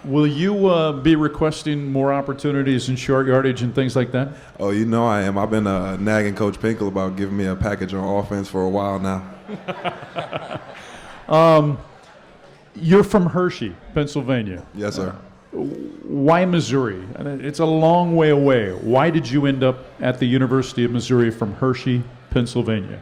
Will you be requesting more opportunities in short yardage and things like that? Oh, you know I am. I've been nagging Coach Pinkel about giving me a package on offense for a while now. You're from Hershey, Pennsylvania. Yes, sir. Why Missouri? It's a long way away. Why did you end up at the University of Missouri from Hershey, Pennsylvania?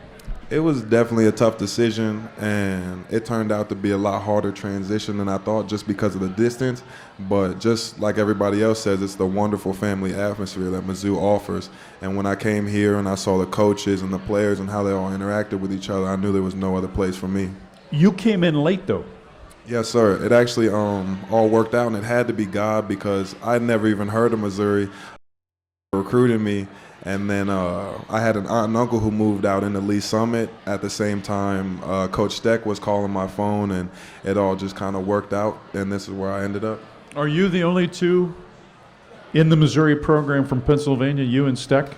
It was definitely a tough decision, and it turned out to be a lot harder transition than I thought just because of the distance. But just like everybody else says, it's the wonderful family atmosphere that Mizzou offers. And when I came here and I saw the coaches and the players and how they all interacted with each other, I knew there was no other place for me. You came in late, though. Yes, sir. It actually all worked out, and it had to be God because I'd never even heard of Missouri. Recruited me. And then I had an aunt and uncle who moved out in the Lee Summit. At the same time, Coach Steck was calling my phone, and it all just kind of worked out, and this is where I ended up. Are you the only two in the Missouri program from Pennsylvania, you and Steck?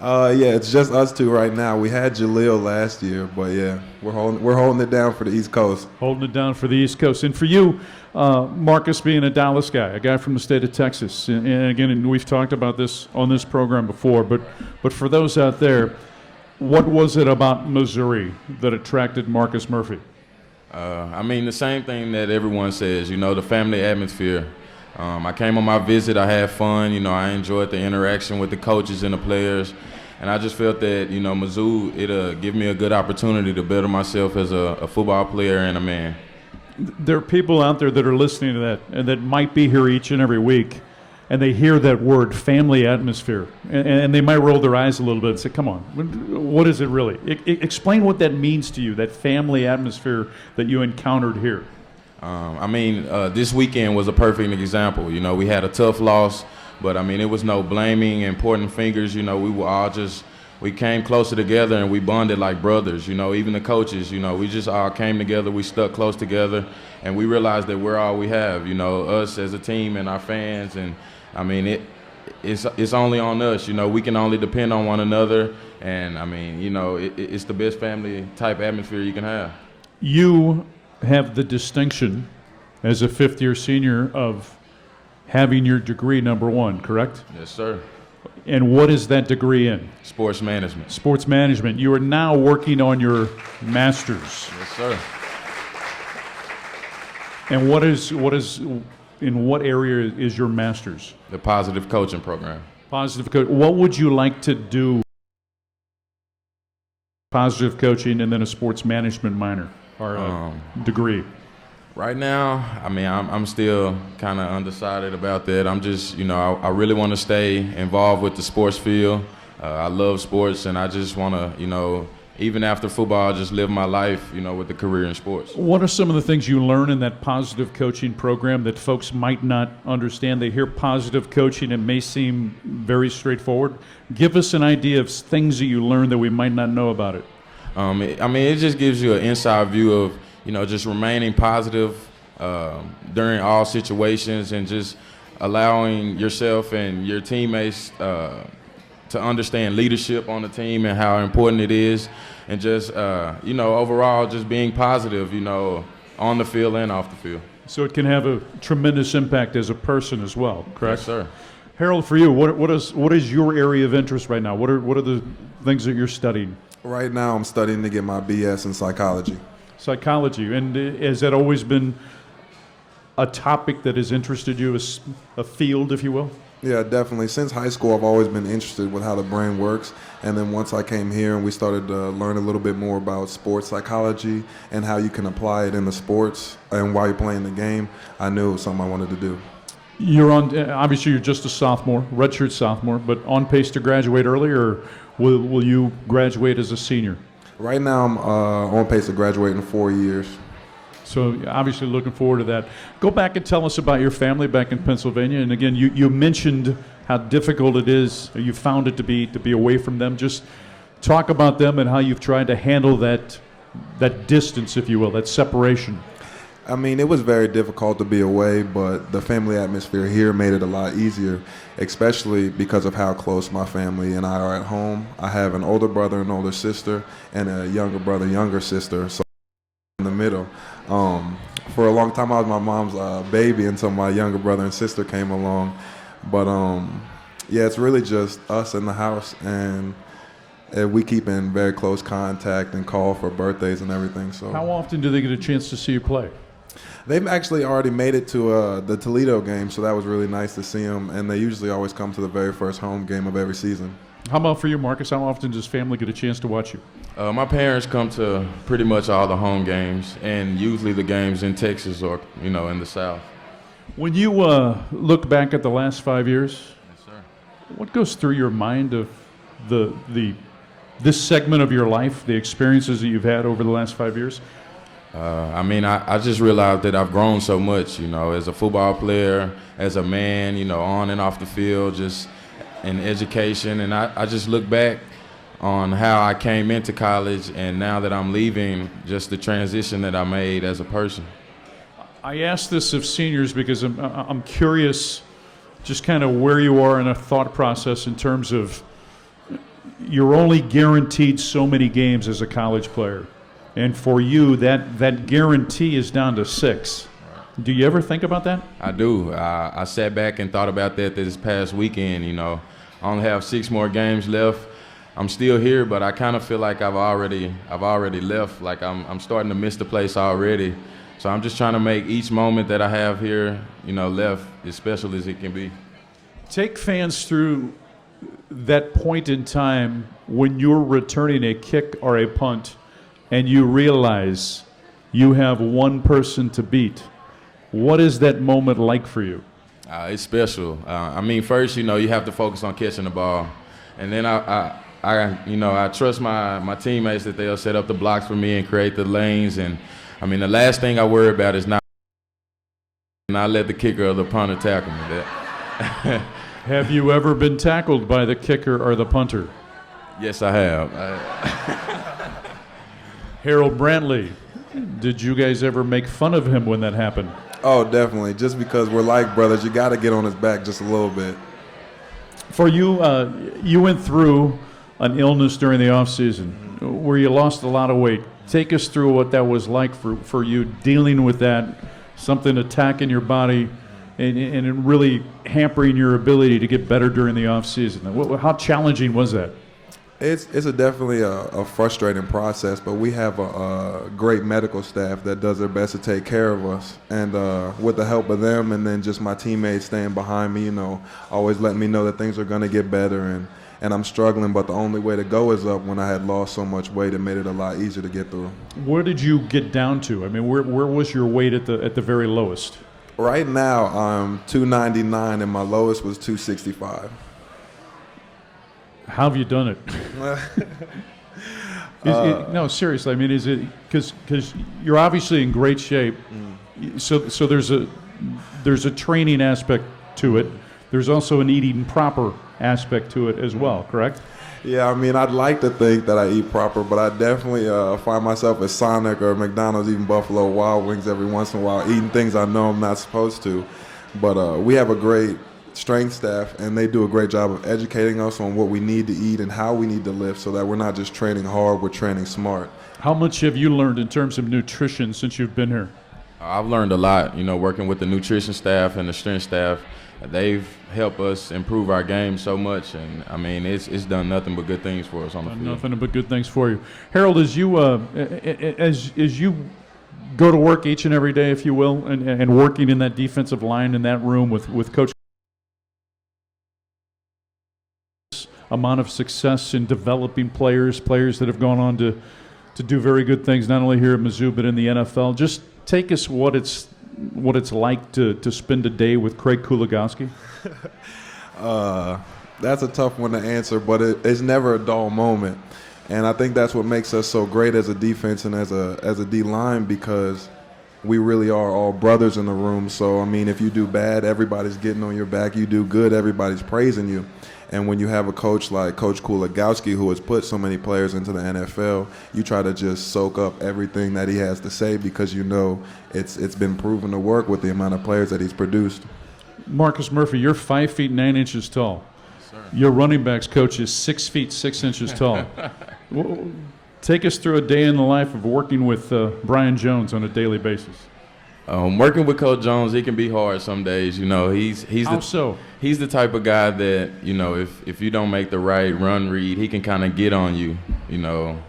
Yeah, it's just us two right now. We had Jaleel last year, but yeah, we're holding it down for the East Coast. Holding it down for the East Coast. And for you, Marcus being a Dallas guy, a guy from the state of Texas, and again, we've talked about this on this program before, but for those out there, what was it about Missouri that attracted Marcus Murphy? The same thing that everyone says, the family atmosphere. I came on my visit, I had fun, I enjoyed the interaction with the coaches and the players. And I just felt that, Mizzou, it'll give me a good opportunity to better myself as a football player and a man. There are people out there that are listening to that and that might be here each and every week, and they hear that word, family atmosphere, and they might roll their eyes a little bit and say, come on, what is it really? Explain what that means to you, that family atmosphere that you encountered here. This weekend was a perfect example. We had a tough loss, but it was no blaming and pointing fingers. We came closer together and we bonded like brothers. Even the coaches, we just all came together, we stuck close together, and we realized that we're all we have, us as a team and our fans. And it's only on us, we can only depend on one another. And it's the best family type atmosphere you can have. You have the distinction as a fifth-year senior of having your degree number one, correct? Yes, sir. And what is that degree in? Sports management. Sports management. You are now working on your master's. Yes, sir. And in what area is your master's? The positive coaching program. Positive coaching. What would you like to do? Positive coaching and then a sports management minor or degree. Right now, I'm still kind of undecided about that. I'm just, I really want to stay involved with the sports field. I love sports, and I just want to, even after football, just live my life, with the career in sports. What are some of the things you learn in that positive coaching program that folks might not understand? They hear positive coaching, it may seem very straightforward. Give us an idea of things that you learn that we might not know about it. It just gives you an inside view of, just remaining positive during all situations and just allowing yourself and your teammates to understand leadership on the team and how important it is. And just, overall just being positive, on the field and off the field. So it can have a tremendous impact as a person as well, correct? Yes, sir. Harold, for you, what is your area of interest right now? What are the things that you're studying? Right now I'm studying to get my BS in psychology. Psychology. And has that always been a topic that has interested you, as a field, if you will? Yeah, definitely. Since high school, I've always been interested with how the brain works. And then once I came here and we started to learn a little bit more about sports psychology and how you can apply it in the sports and while you're playing the game, I knew it was something I wanted to do. Obviously you're just a sophomore, redshirt sophomore, but on pace to graduate early, or will you graduate as a senior? Right now I'm on pace to graduate in 4 years. So obviously looking forward to that. Go back and tell us about your family back in Pennsylvania. And again, you mentioned how difficult it is, or you found it to be away from them. Just talk about them and how you've tried to handle that distance, if you will, that separation. It was very difficult to be away, but the family atmosphere here made it a lot easier, especially because of how close my family and I are at home. I have an older brother and older sister and a younger brother, younger sister, so in the middle. for a long time, I was my mom's baby until my younger brother and sister came along. But yeah, it's really just us in the house, and we keep in very close contact and call for birthdays and everything. So How often do they get a chance to see you play? they've actually already made it to the Toledo game, so that was really nice to see them. And they usually always come to the very first home game of every season. How about for you, Marcus? How often does family get a chance to watch you? My parents come to pretty much all the home games, and usually the games in Texas or, in the South. When you look back at the last 5 years, Yes, sir. what goes through your mind of this segment of your life, the experiences that you've had over the last 5 years? I just realized that I've grown so much, as a football player, as a man, on and off the field, just in education. And I just look back on how I came into college, and now that I'm leaving, just the transition that I made as a person. I ask this of seniors because I'm curious just kind of where you are in a thought process in terms of you're only guaranteed so many games as a college player. And for you, that guarantee is down to 6. Do you ever think about that? I do. I sat back and thought about that this past weekend. I only have 6 more games left. I'm still here, but I kind of feel like I've already left. Like I'm starting to miss the place already. So I'm just trying to make each moment that I have here, left as special as it can be. Take fans through that point in time when you're returning a kick or a punt and you realize you have one person to beat. What is that moment like for you? It's special. First, you have to focus on catching the ball. And then I trust my teammates that they'll set up the blocks for me and create the lanes. And, the last thing I worry about is not let the kicker or the punter tackle me. Have you ever been tackled by the kicker or the punter? Yes, I have. Harold Brantley, did you guys ever make fun of him when that happened? Oh, definitely. Just because we're like brothers, you got to get on his back just a little bit. For you, you went through an illness during the off season where you lost a lot of weight. Take us through what that was like for you dealing with that, something attacking your body and really hampering your ability to get better during the off season. How challenging was that? It's definitely a frustrating process, but we have a great medical staff that does their best to take care of us. And with the help of them and then just my teammates staying behind me, always letting me know that things are going to get better. And I'm struggling, but the only way to go is up. When I had lost so much weight, it made it a lot easier to get through. Where did you get down to? Where was your weight at the very lowest? Right now, I'm 299, and my lowest was 265. How have you done it? No, seriously. Is it because you're obviously in great shape? So there's a training aspect to it. There's also an eating proper aspect to it as well, correct? Yeah, I'd like to think that I eat proper, but I definitely find myself at Sonic or McDonald's eating Buffalo Wild Wings every once in a while, eating things I know I'm not supposed to. But we have a great strength staff, and they do a great job of educating us on what we need to eat and how we need to lift so that we're not just training hard, we're training smart. How much have you learned in terms of nutrition since you've been here? I've learned a lot, working with the nutrition staff and the strength staff. They've helped us improve our game so much, and it's done nothing but good things for us on the field. Nothing but good things for you, Harold. As you as you go to work each and every day, if you will, and working in that defensive line in that room with Coach, amount of success in developing players that have gone on to do very good things, not only here at Mizzou but in the NFL. Just take us what it's like to spend a day with Craig Kuligowski. That's a tough one to answer, but it's never a dull moment. And I think that's what makes us so great as a defense and as a D-line, because we really are all brothers in the room. So, if you do bad, everybody's getting on your back. You do good, everybody's praising you. And when you have a coach like Coach Kuligowski, who has put so many players into the NFL, you try to just soak up everything that he has to say, because it's been proven to work with the amount of players that he's produced. Marcus Murphy, you're 5 feet 9 inches tall. Yes, sir. Your running backs coach is 6 feet 6 inches tall. Take us through a day in the life of working with Brian Jones on a daily basis. Working with Coach Jones, it can be hard some days. You know, he's How the so? he's the type of guy that, you know, if you don't make the right run read, he can kind of get on you. You know,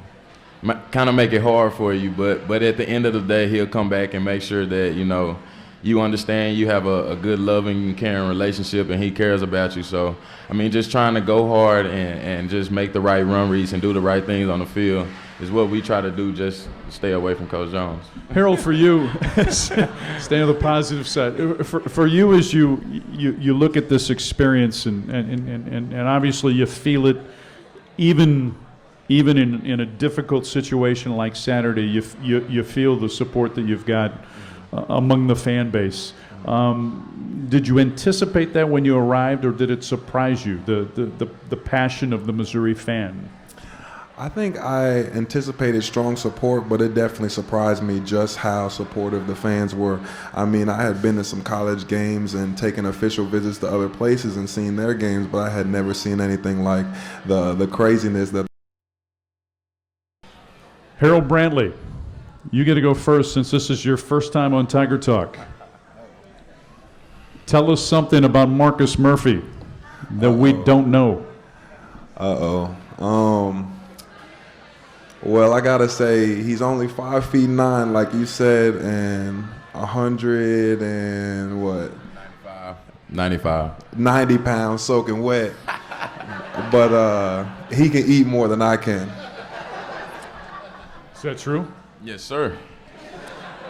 kind of make it hard for you. But at the end of the day, he'll come back and make sure that, you know, you understand you have a good, loving, caring relationship, and he cares about you. So, I mean, just trying to go hard and just make the right run reads and do the right things on the field is what we try to do, just stay away from Coach Jones. Harold, for you, stay on the positive side. For you, as you look at this experience, and obviously you feel it, even in a difficult situation like Saturday, you feel the support that you've got among the fan base. Did you anticipate that when you arrived, or did it surprise you, the passion of the Missouri fan? I think I anticipated strong support, but it definitely surprised me just how supportive the fans were. I mean, I had been to some college games and taken official visits to other places and seen their games, but I had never seen anything like the craziness that. Harold Brantley, you get to go first since this is your first time on Tiger Talk. Tell us something about Marcus Murphy that we don't know. Well, I gotta say he's only 5'9", like you said, and 100 and what? 90 pounds soaking wet. But he can eat more than I can. Is that true? Yes, sir.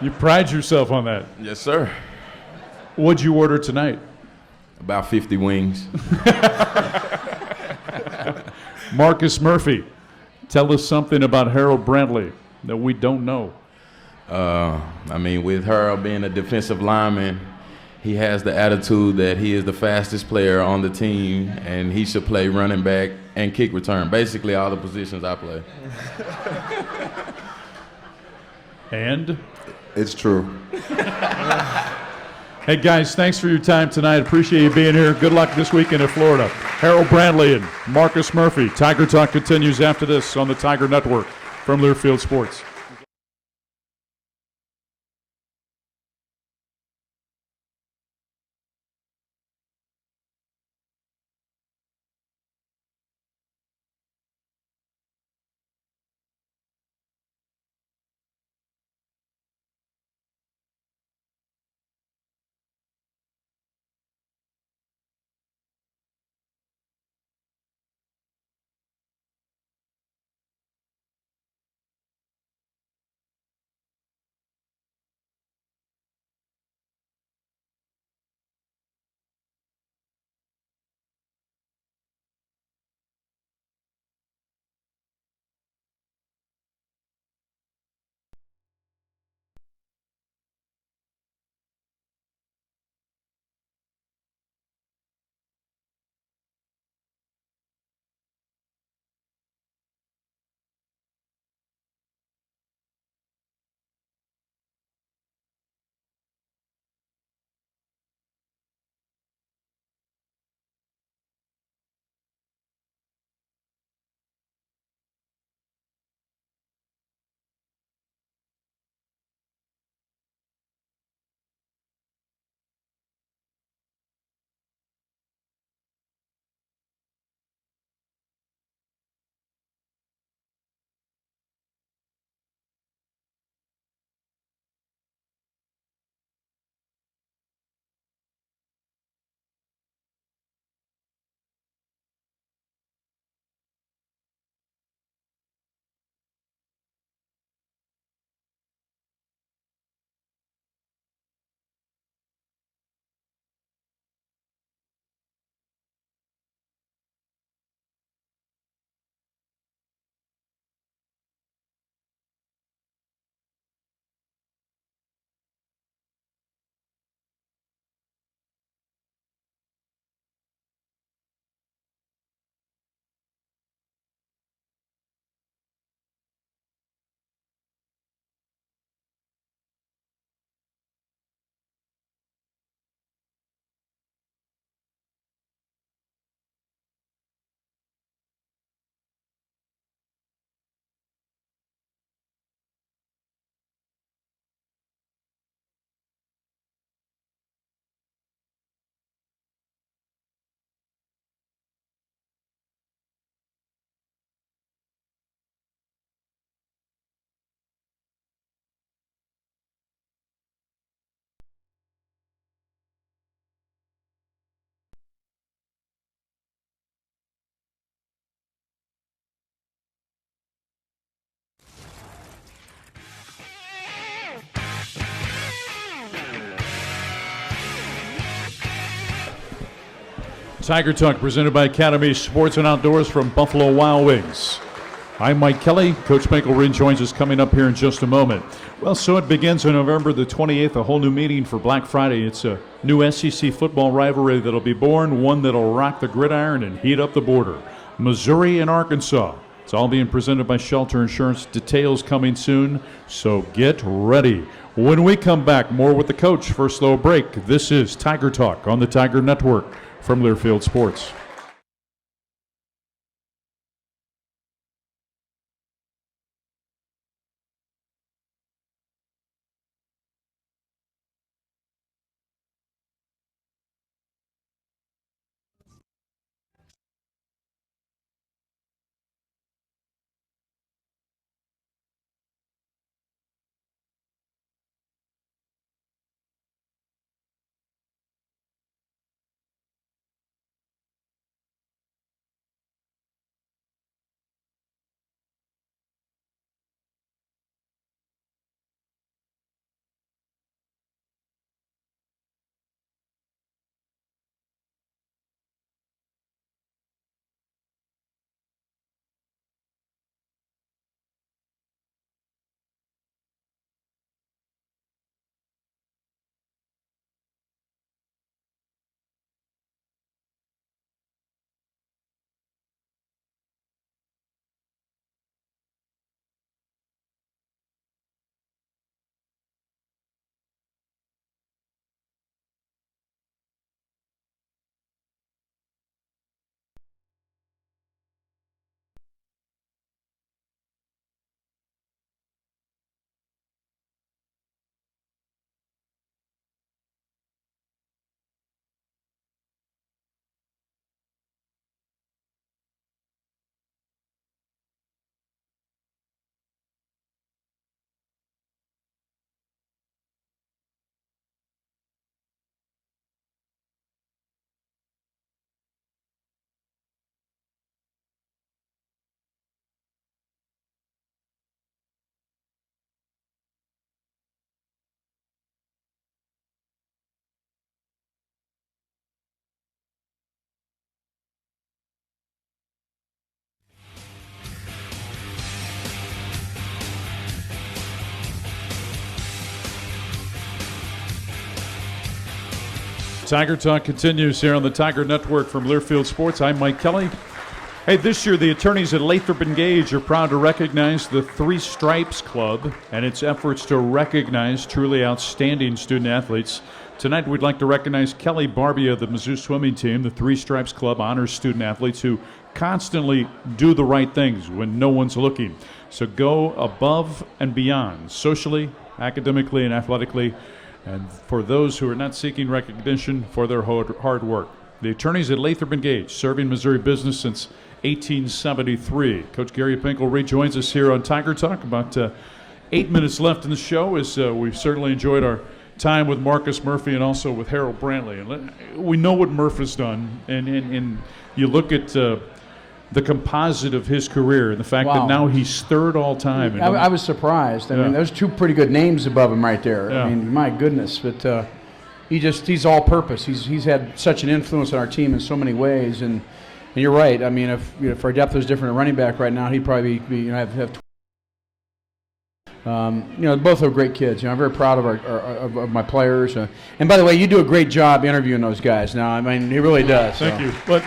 You pride yourself on that. Yes, sir. What'd you order tonight? About 50 wings. Marcus Murphy, tell us something about Harold Brantley that we don't know. I mean, with Harold being a defensive lineman, he has the attitude that he is the fastest player on the team, and he should play running back and kick return, basically all the positions I play. And? It's true. Hey, guys, thanks for your time tonight. Appreciate you being here. Good luck this weekend in Florida. Harold Brantley and Marcus Murphy. Tiger Talk continues after this on the Tiger Network from Learfield Sports. Tiger Talk presented by Academy Sports and Outdoors from Buffalo Wild Wings. I'm Mike Kelly. Coach Pinkel rejoins us coming up here in just a moment. Well, so it begins on November the 28th, a whole new meeting for Black Friday. It's a new SEC football rivalry that'll be born, one that'll rock the gridiron and heat up the border. Missouri and Arkansas. It's all being presented by Shelter Insurance. Details coming soon, so get ready. When we come back, more with the coach. First little break. This is Tiger Talk on the Tiger Network from Learfield Sports. Tiger Talk continues here on the Tiger Network from Learfield Sports. I'm Mike Kelly. Hey, this year the attorneys at Lathrop and Gage are proud to recognize the Three Stripes Club and its efforts to recognize truly outstanding student athletes. Tonight we'd like to recognize Kelly Barbie of the Mizzou swimming team. The Three Stripes Club honors student athletes who constantly do the right things when no one's looking. So go above and beyond, socially, academically, and athletically, and for those who are not seeking recognition for their hard work. The attorneys at Lathrop and Gage, serving Missouri business since 1873. Coach Gary Pinkel rejoins us here on Tiger Talk. About 8 minutes left in the show as we've certainly enjoyed our time with Marcus Murphy and also with Harold Brantley. And we know what Murph has done, and you look at the composite of his career and the fact that now he's third all time. I was surprised. I mean, there's two pretty good names above him right there. Yeah. I mean, my goodness. But he's all purpose. He's had such an influence on our team in so many ways. And you're right. I mean, if our depth was different at running back right now, he'd probably be have both are great kids. I'm very proud of my players. And by the way, you do a great job interviewing those guys. Now, I mean, he really does. Thank you. But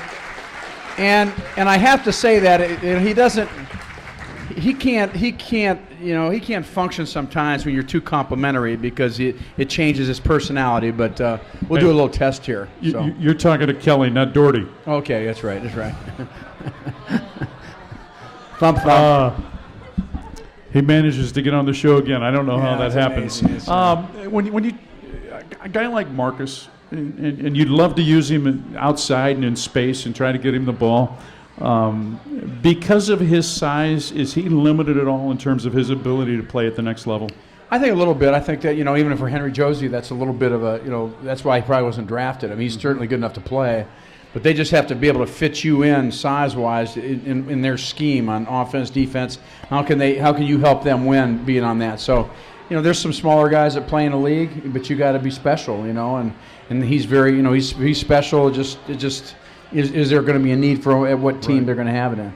and I have to say that he can't function sometimes when you're too complimentary because it changes his personality. But we'll do a little test here. You're talking to Kelly, not Doherty. Okay, that's right. Thump. He manages to get on the show again. I don't know how that happens. When you a guy like Marcus, and you'd love to use him outside and in space and try to get him the ball. Because of his size, is he limited at all in terms of his ability to play at the next level? I think a little bit. I think that, even for Henry Josie, that's a little bit of that's why he probably wasn't drafted. I mean, he's certainly good enough to play. But they just have to be able to fit you in size-wise in their scheme on offense, defense. How can you help them win being on that? So, there's some smaller guys that play in the league, but you got to be special, and he's very, he's special. It just is there going to be a need for what team Right. they're going to have it in.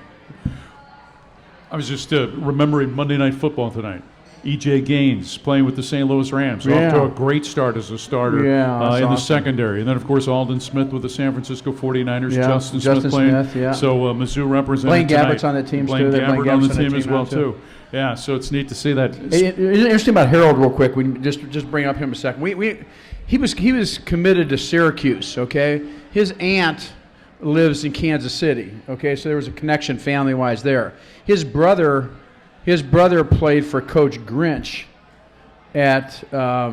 I was just remembering Monday Night Football tonight. E.J. Gaines playing with the St. Louis Rams. Off to a great start as a starter Yeah, that's in the awesome. secondary. And then, of course, Alden Smith with the San Francisco 49ers. Yeah, Justin Justin Smith playing. Smith, yeah. So Mizzou representing Blaine tonight. Gabbert's on the team, Blaine too. Gabbert Blaine on the Gabbert's team as well, now, too. Yeah, so it's neat to see that. Interesting about Harold, real quick. We just bring up him a second. He was committed to Syracuse. Okay, his aunt lives in Kansas City. Okay, so there was a connection family-wise there. His brother played for Coach Grinch at not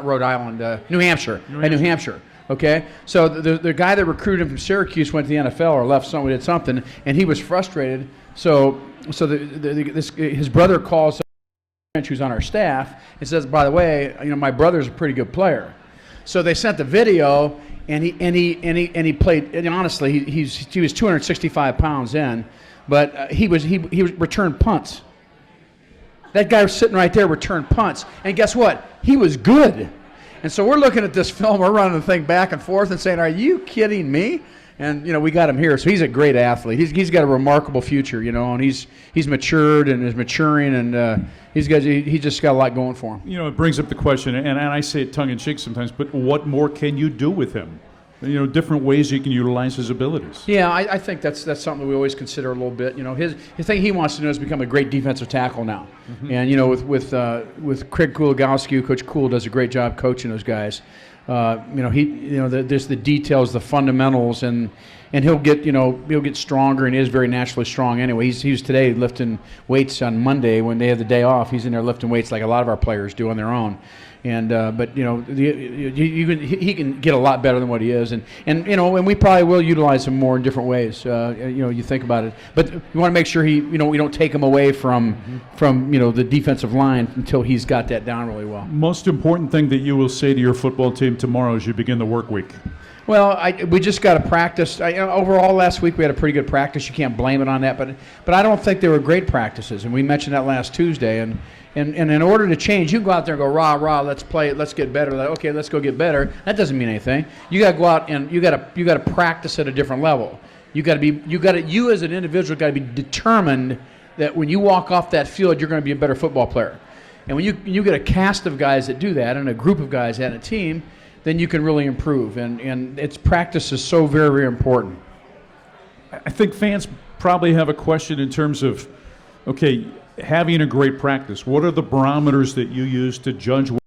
Rhode Island, New Hampshire. At New Hampshire. Okay, so the guy that recruited him from Syracuse went to the NFL or left somewhere, did something, and he was frustrated. So his brother calls Grinch, who's on our staff, and says, "By the way, my brother's a pretty good player." So they sent the video, and he played. And honestly, he was 265 pounds in, but he returned punts. That guy was sitting right there, returned punts, and guess what? He was good. And so we're looking at this film, we're running the thing back and forth and saying, "Are you kidding me?" And we got him here, so he's a great athlete. He's got a remarkable future, and he's matured and is maturing, and he just got a lot going for him. It brings up the question, and I say it tongue in cheek sometimes, but what more can you do with him? Different ways you can utilize his abilities. Yeah, I think that's something that we always consider a little bit. His thing he wants to do is become a great defensive tackle now. Mm-hmm. And with Craig Kuligowski, Coach Cool does a great job coaching those guys. There's the details, the fundamentals, and he'll get stronger, and he is very naturally strong anyway. He was today lifting weights on Monday when they have the day off. He's in there lifting weights like a lot of our players do on their own. And he can get a lot better than what he is, and we probably will utilize him more in different ways. You think about it, but you want to make sure we don't take him away from the defensive line until he's got that down really well. Most important thing that you will say to your football team tomorrow as you begin the work week. Well, we just got to practice. Overall, last week we had a pretty good practice. You can't blame it on that, but I don't think they were great practices, and we mentioned that last Tuesday. And in order to change, you can go out there and go rah rah, let's play it, let's get better. Like, okay, let's go get better. That doesn't mean anything. You got to go out and you got to practice at a different level. You as an individual got to be determined that when you walk off that field, you're going to be a better football player. And when you get a cast of guys that do that, and a group of guys and a team, then you can really improve. And its practice is so very, very important. I think fans probably have a question in terms of, okay, having a great practice. What are the barometers that you use to judge whether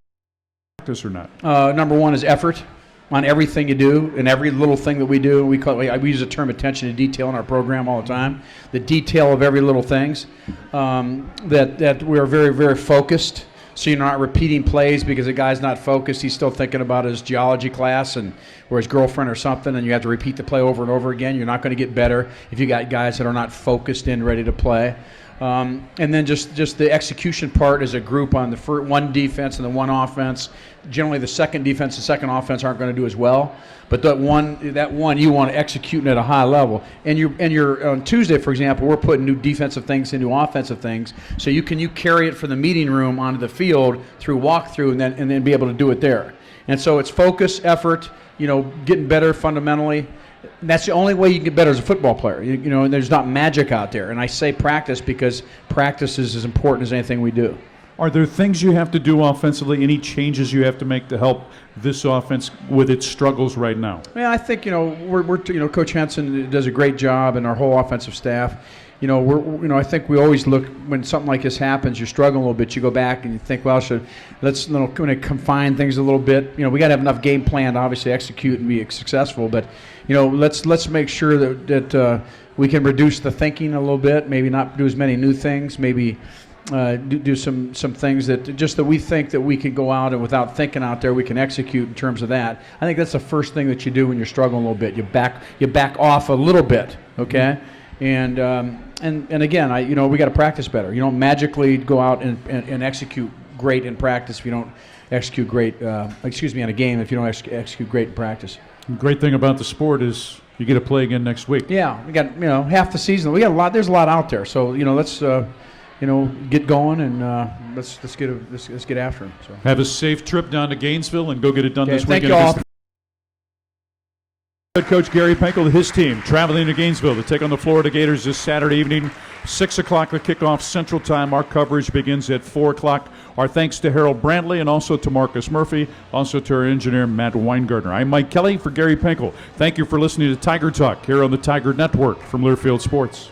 practice or not? Number one is effort on everything you do, and every little thing that we do. We use the term attention to detail in our program all the time. The detail of every little things. That we are very, very focused. So you're not repeating plays because a guy's not focused. He's still thinking about his geology class or his girlfriend or something, and you have to repeat the play over and over again. You're not going to get better if you got guys that are not focused and ready to play. And then just the execution part as a group on the one defense and the one offense. Generally, the second defense and second offense aren't going to do as well. But that one you want to execute at a high level. And you're on Tuesday, for example, we're putting new defensive things into offensive things. So you carry it from the meeting room onto the field through walkthrough and then be able to do it there. And so it's focus, effort, getting better fundamentally. That's the only way you can get better as a football player. And there's not magic out there. And I say practice because practice is as important as anything we do. Are there things you have to do offensively, any changes you have to make to help this offense with its struggles right now? Yeah, I think, we're Coach Henson does a great job, and our whole offensive staff. I think we always look when something like this happens. You're struggling a little bit. You go back and you think, well, let's confine things a little bit. We got to have enough game plan to obviously execute and be successful. But let's make sure that we can reduce the thinking a little bit. Maybe not do as many new things. Maybe do some things that we think that we can go out and without thinking out there we can execute in terms of that. I think that's the first thing that you do when you're struggling a little bit. You back off a little bit, okay? And again, we got to practice better. You don't magically go out and execute great in practice if you don't execute great. On a game if you don't execute great in practice. The great thing about the sport is you get to play again next week. Yeah, we got half the season. We got a lot. There's a lot out there. So let's get going and let's get after them. So have a safe trip down to Gainesville and go get it done this thank weekend. you all. Head coach Gary Pinkel, his team traveling to Gainesville to take on the Florida Gators this Saturday evening, 6 o'clock the kickoff Central Time. Our coverage begins at 4 o'clock. Our thanks to Harold Brantley and also to Marcus Murphy, also to our engineer Matt Weingartner. I'm Mike Kelly for Gary Pinkel. Thank you for listening to Tiger Talk here on the Tiger Network from Learfield Sports.